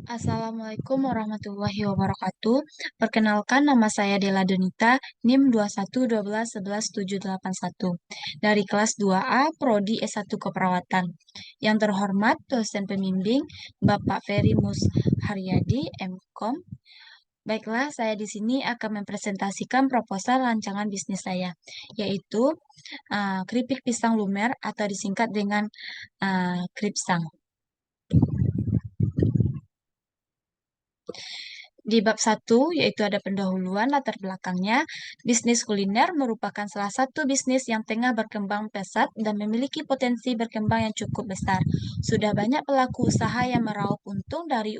Assalamualaikum warahmatullahi wabarakatuh. Perkenalkan, nama saya Dela Donita, NIM 21 12 11 781 dari kelas 2A Prodi S1 Keperawatan. Yang terhormat dosen pembimbing Bapak Ferry Haryadi, MKOM. Baiklah, saya di sini akan mempresentasikan proposal rancangan bisnis saya, yaitu keripik pisang lumer atau disingkat dengan kripsang. Di bab 1, yaitu ada pendahuluan latar belakangnya, bisnis kuliner merupakan salah satu bisnis yang tengah berkembang pesat dan memiliki potensi berkembang yang cukup besar. Sudah banyak pelaku usaha yang meraup untung dari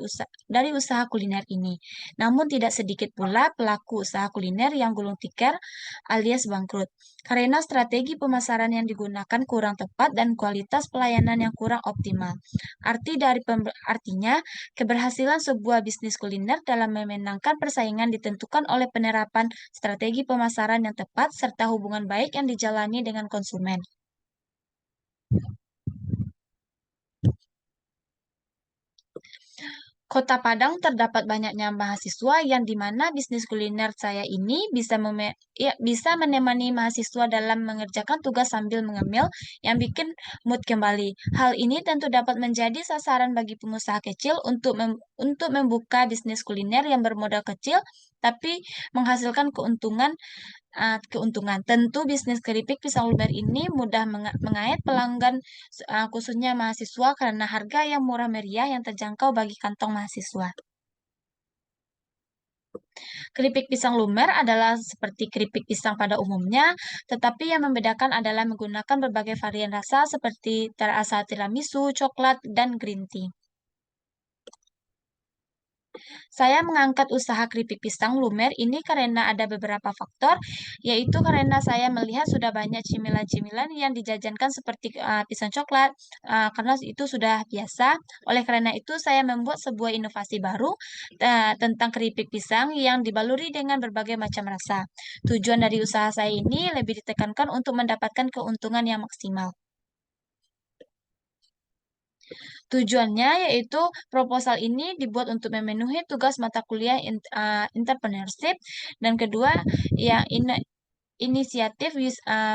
usaha kuliner ini. Namun tidak sedikit pula pelaku usaha kuliner yang gulung tikar alias bangkrut. Karena strategi pemasaran yang digunakan kurang tepat dan kualitas pelayanan yang kurang optimal. Artinya, keberhasilan sebuah bisnis kuliner dalam memenangkan persaingan ditentukan oleh penerapan strategi pemasaran yang tepat serta hubungan baik yang dijalani dengan konsumen. Kota Padang terdapat banyaknya mahasiswa yang di mana bisnis kuliner saya ini bisa menemani mahasiswa dalam mengerjakan tugas sambil mengemil yang bikin mood kembali. Hal ini tentu dapat menjadi sasaran bagi pengusaha kecil untuk membuka bisnis kuliner yang bermodal kecil tapi menghasilkan keuntungan. Tentu bisnis keripik pisang lumer ini mudah mengait pelanggan, khususnya mahasiswa karena harga yang murah meriah yang terjangkau bagi kantong mahasiswa. Keripik pisang lumer adalah seperti keripik pisang pada umumnya, tetapi yang membedakan adalah menggunakan berbagai varian rasa seperti rasa tiramisu, coklat, dan green tea. Saya mengangkat usaha keripik pisang lumer ini karena ada beberapa faktor, yaitu karena saya melihat sudah banyak cemilan-cemilan yang dijajankan seperti pisang coklat, karena itu sudah biasa. Oleh karena itu, saya membuat sebuah inovasi baru tentang keripik pisang yang dibaluri dengan berbagai macam rasa. Tujuan dari usaha saya ini lebih ditekankan untuk mendapatkan keuntungan yang maksimal. Tujuannya yaitu proposal ini dibuat untuk memenuhi tugas mata kuliah entrepreneurship dan kedua yang inisiatif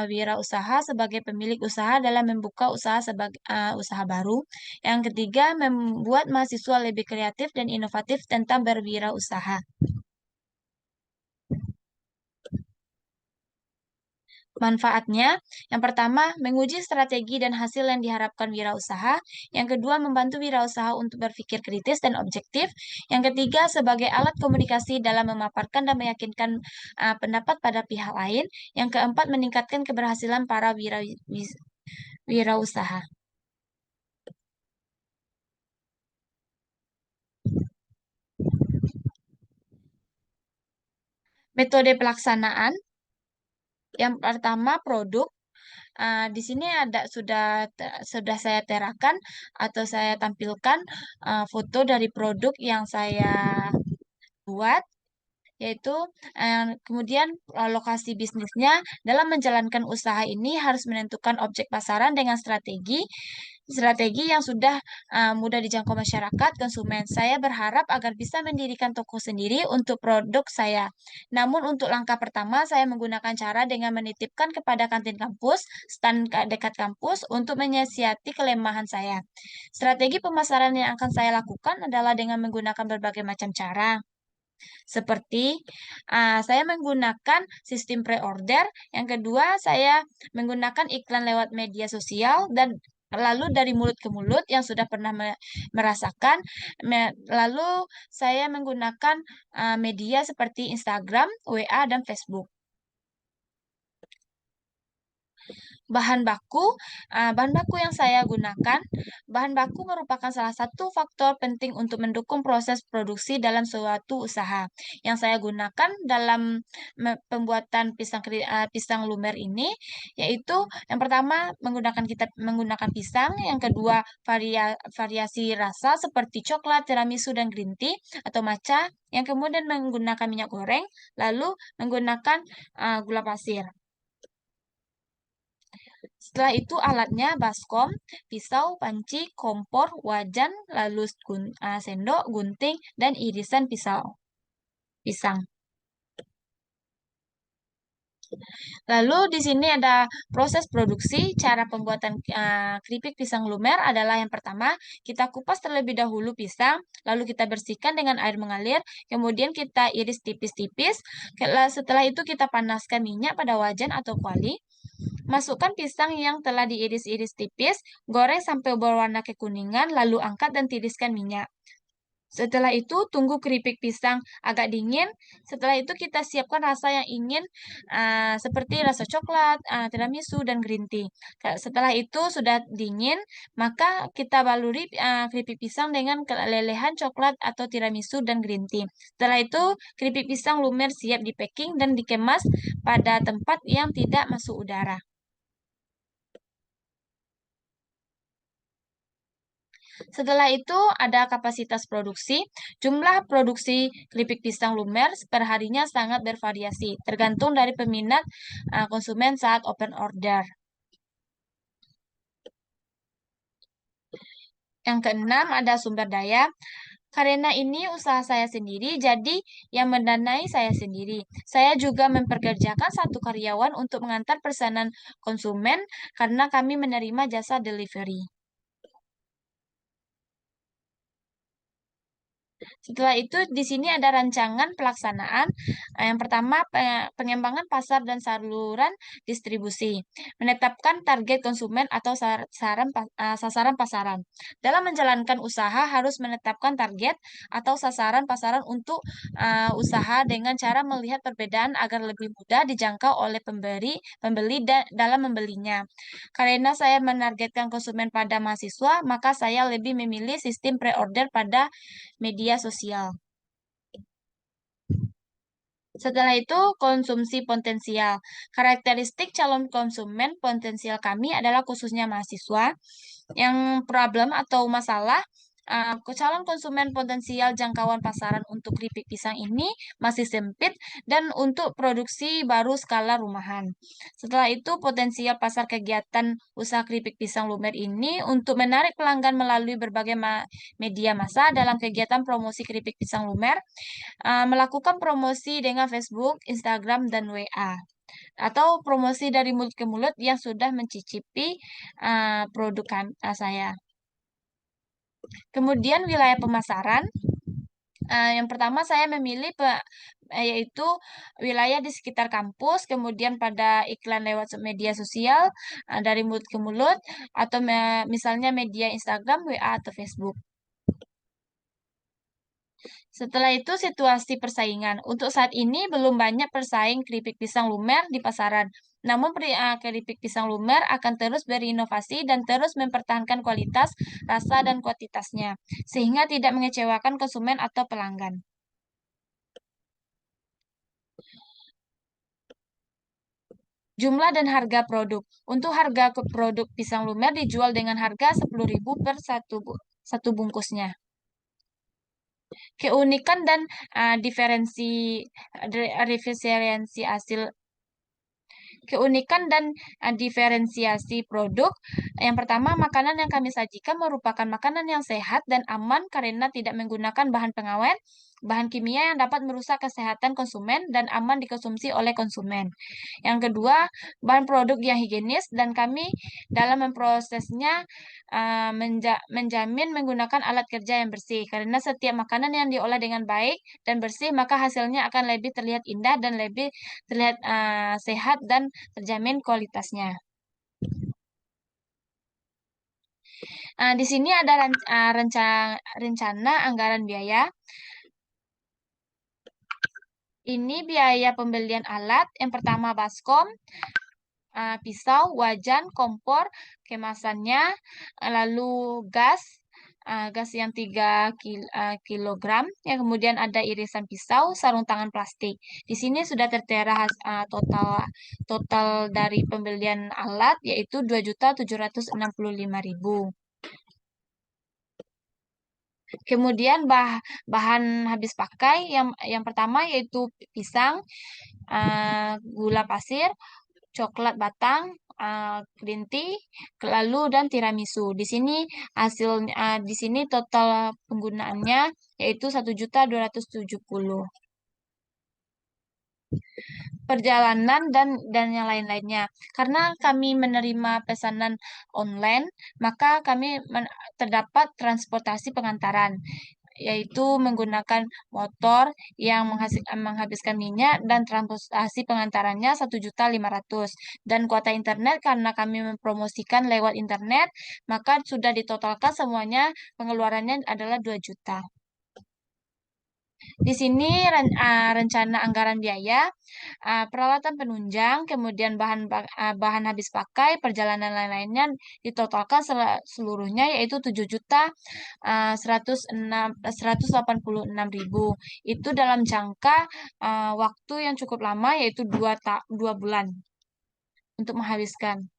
wirausaha sebagai pemilik usaha dalam membuka usaha sebagai usaha baru. Yang ketiga, membuat mahasiswa lebih kreatif dan inovatif tentang berwirausaha. Manfaatnya, yang pertama, menguji strategi dan hasil yang diharapkan wirausaha. Yang kedua, membantu wirausaha untuk berpikir kritis dan objektif. Yang ketiga, sebagai alat komunikasi dalam memaparkan dan meyakinkan pendapat pada pihak lain. Yang keempat, meningkatkan keberhasilan para wirausaha. Metode pelaksanaan, yang pertama, produk. Di sini sudah saya terakan atau saya tampilkan foto dari produk yang saya buat, yaitu kemudian lokasi bisnisnya. Dalam menjalankan usaha ini harus menentukan objek pasaran dengan strategi yang sudah mudah dijangkau masyarakat konsumen. Saya berharap agar bisa mendirikan toko sendiri untuk produk saya. Namun untuk langkah pertama saya menggunakan cara dengan menitipkan kepada kantin kampus, stand dekat kampus untuk menyiasati kelemahan saya. Strategi pemasaran yang akan saya lakukan adalah dengan menggunakan berbagai macam cara. Seperti saya menggunakan sistem pre-order, yang kedua saya menggunakan iklan lewat media sosial dan lalu dari mulut ke mulut yang sudah pernah merasakan, lalu saya menggunakan media seperti Instagram, WA, dan Facebook. Bahan baku yang saya gunakan, bahan baku merupakan salah satu faktor penting untuk mendukung proses produksi dalam suatu usaha. Yang saya gunakan dalam pembuatan pisang lumer ini, yaitu yang pertama menggunakan pisang, yang kedua variasi rasa seperti coklat, tiramisu, dan green tea atau matcha, yang kemudian menggunakan minyak goreng, lalu menggunakan gula pasir. Setelah itu alatnya baskom, pisau, panci, kompor, wajan, lalu sendok, gunting, dan irisan pisang. Lalu di sini ada proses produksi. Cara pembuatan keripik pisang lumer adalah yang pertama, kita kupas terlebih dahulu pisang, lalu kita bersihkan dengan air mengalir, kemudian kita iris tipis-tipis. Setelah itu kita panaskan minyak pada wajan atau kuali. Masukkan pisang yang telah diiris-iris tipis, goreng sampai berwarna kekuningan, lalu angkat dan tiriskan minyak. Setelah itu, tunggu keripik pisang agak dingin. Setelah itu, kita siapkan rasa yang ingin, seperti rasa coklat, tiramisu, dan green tea. Setelah itu, sudah dingin, maka kita baluri keripik pisang dengan kelelehan coklat atau tiramisu dan green tea. Setelah itu, keripik pisang lumer siap di packing dan dikemas pada tempat yang tidak masuk udara. Setelah itu ada kapasitas produksi. Jumlah produksi keripik pisang lumer per harinya sangat bervariasi, tergantung dari peminat konsumen saat open order. Yang keenam ada sumber daya. Karena ini usaha saya sendiri, jadi yang mendanai saya sendiri. Saya juga memperkerjakan satu karyawan untuk mengantar pesanan konsumen karena kami menerima jasa delivery. Setelah itu, di sini ada rancangan pelaksanaan. Yang pertama, pengembangan pasar dan saluran distribusi. Menetapkan target konsumen atau sasaran pasaran. Dalam menjalankan usaha, harus menetapkan target atau sasaran pasaran untuk usaha dengan cara melihat perbedaan agar lebih mudah dijangkau oleh pembeli dalam membelinya. Karena saya menargetkan konsumen pada mahasiswa, maka saya lebih memilih sistem pre-order pada media sosial. Setelah itu, konsumsi potensial. Karakteristik calon konsumen potensial kami adalah khususnya mahasiswa yang problem atau masalah. Calon konsumen potensial jangkauan pasaran untuk keripik pisang ini masih sempit dan untuk produksi baru skala rumahan. Setelah itu, potensial pasar kegiatan usaha keripik pisang lumer ini untuk menarik pelanggan melalui berbagai media massa dalam kegiatan promosi keripik pisang lumer, melakukan promosi dengan Facebook, Instagram, dan WA. Atau promosi dari mulut ke mulut yang sudah mencicipi produk saya. Kemudian wilayah pemasaran. Yang pertama saya memilih yaitu wilayah di sekitar kampus, kemudian pada iklan lewat media sosial dari mulut ke mulut, atau misalnya media Instagram, WA, atau Facebook. Setelah itu situasi persaingan. Untuk saat ini belum banyak persaing keripik pisang lumer di pasaran. Namun keripik pisang lumer akan terus berinovasi dan terus mempertahankan kualitas, rasa, dan kuantitasnya, sehingga tidak mengecewakan konsumen atau pelanggan. Jumlah dan harga produk. Untuk harga produk pisang lumer dijual dengan harga 10.000 per satu bungkusnya. Keunikan dan diferensiasi hasil keunikan dan diferensiasi produk. Yang pertama, makanan yang kami sajikan merupakan makanan yang sehat dan aman karena tidak menggunakan bahan pengawet, bahan kimia yang dapat merusak kesehatan konsumen dan aman dikonsumsi oleh konsumen. Yang kedua, bahan produk yang higienis dan kami dalam memprosesnya menjamin menggunakan alat kerja yang bersih. Karena setiap makanan yang diolah dengan baik dan bersih, maka hasilnya akan lebih terlihat indah dan lebih terlihat sehat dan terjamin kualitasnya. Di sini ada rencana anggaran biaya. Ini biaya pembelian alat. Yang pertama baskom, pisau, wajan, kompor, kemasannya, lalu gas yang 3 kilogram, ya, kemudian ada irisan pisau, sarung tangan plastik. Di sini sudah tertera total total dari pembelian alat yaitu 2.765.000. Kemudian bahan habis pakai yang pertama yaitu pisang, gula pasir, coklat batang, green tea, lalu dan tiramisu. Di sini total penggunaannya yaitu 1.270.000. Perjalanan dan yang lain-lainnya. Karena kami menerima pesanan online, maka terdapat transportasi pengantaran, yaitu menggunakan motor yang menghabiskan minyak dan transportasi pengantarannya 1.500.000 dan kuota internet karena kami mempromosikan lewat internet, maka sudah ditotalkan semuanya pengeluarannya adalah 2 juta. Di sini rencana anggaran biaya, peralatan penunjang, kemudian bahan habis pakai, perjalanan lain-lainnya ditotalkan seluruhnya yaitu 7.186.186.000. Itu dalam jangka waktu yang cukup lama yaitu 2 bulan untuk menghabiskan.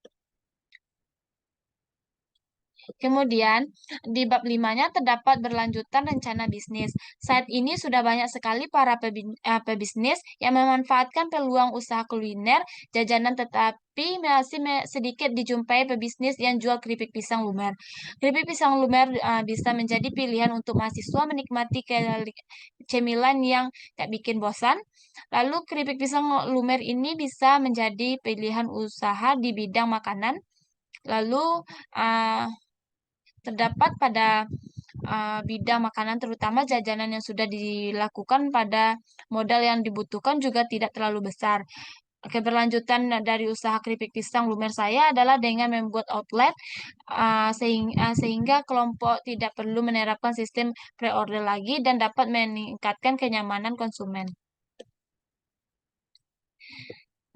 Kemudian, di bab limanya terdapat berlanjutan rencana bisnis. Saat ini sudah banyak sekali para pebisnis yang memanfaatkan peluang usaha kuliner, jajanan tetapi masih sedikit dijumpai pebisnis yang jual keripik pisang lumer. Keripik pisang lumer bisa menjadi pilihan untuk mahasiswa menikmati cemilan yang tak bikin bosan. Lalu keripik pisang lumer ini bisa menjadi pilihan usaha di bidang makanan. Lalu uh, terdapat pada bidang makanan, terutama jajanan yang sudah dilakukan pada modal yang dibutuhkan juga tidak terlalu besar. Keberlanjutan dari usaha keripik pisang lumer saya adalah dengan membuat outlet sehingga kelompok tidak perlu menerapkan sistem pre-order lagi dan dapat meningkatkan kenyamanan konsumen.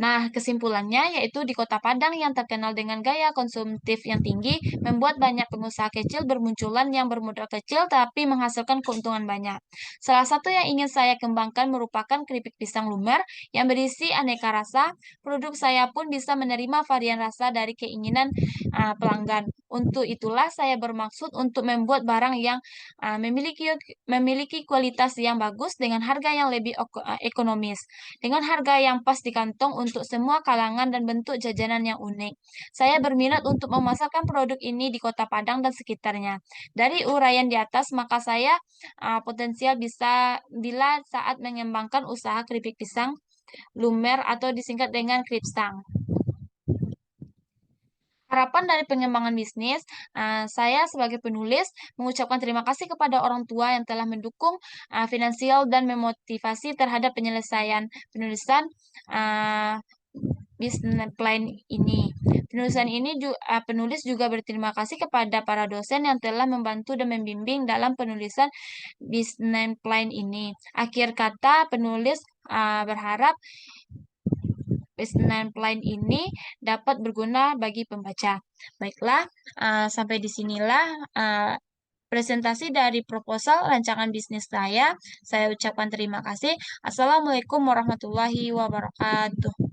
Nah, kesimpulannya yaitu di Kota Padang yang terkenal dengan gaya konsumtif yang tinggi, membuat banyak pengusaha kecil bermunculan yang bermodal kecil tapi menghasilkan keuntungan banyak. Salah satu yang ingin saya kembangkan merupakan keripik pisang lumer yang berisi aneka rasa. Produk saya pun bisa menerima varian rasa dari keinginan pelanggan. Untuk itulah saya bermaksud untuk membuat barang yang memiliki kualitas yang bagus dengan harga yang lebih ekonomis, dengan harga yang pas di kantong untuk semua kalangan dan bentuk jajanan yang unik. Saya berminat untuk memasarkan produk ini di Kota Padang dan sekitarnya. Dari uraian di atas, maka saya potensial bisa bila saat mengembangkan usaha keripik pisang lumer atau disingkat dengan kripsang. Harapan dari pengembangan bisnis, saya sebagai penulis mengucapkan terima kasih kepada orang tua yang telah mendukung finansial dan memotivasi terhadap penyelesaian penulisan uh, business plan ini. Penulis juga berterima kasih kepada para dosen yang telah membantu dan membimbing dalam penulisan business plan ini. Akhir kata, penulis berharap business plan ini dapat berguna bagi pembaca. Baiklah, sampai di sinilah presentasi dari proposal rancangan bisnis saya. Saya ucapkan terima kasih. Assalamualaikum warahmatullahi wabarakatuh.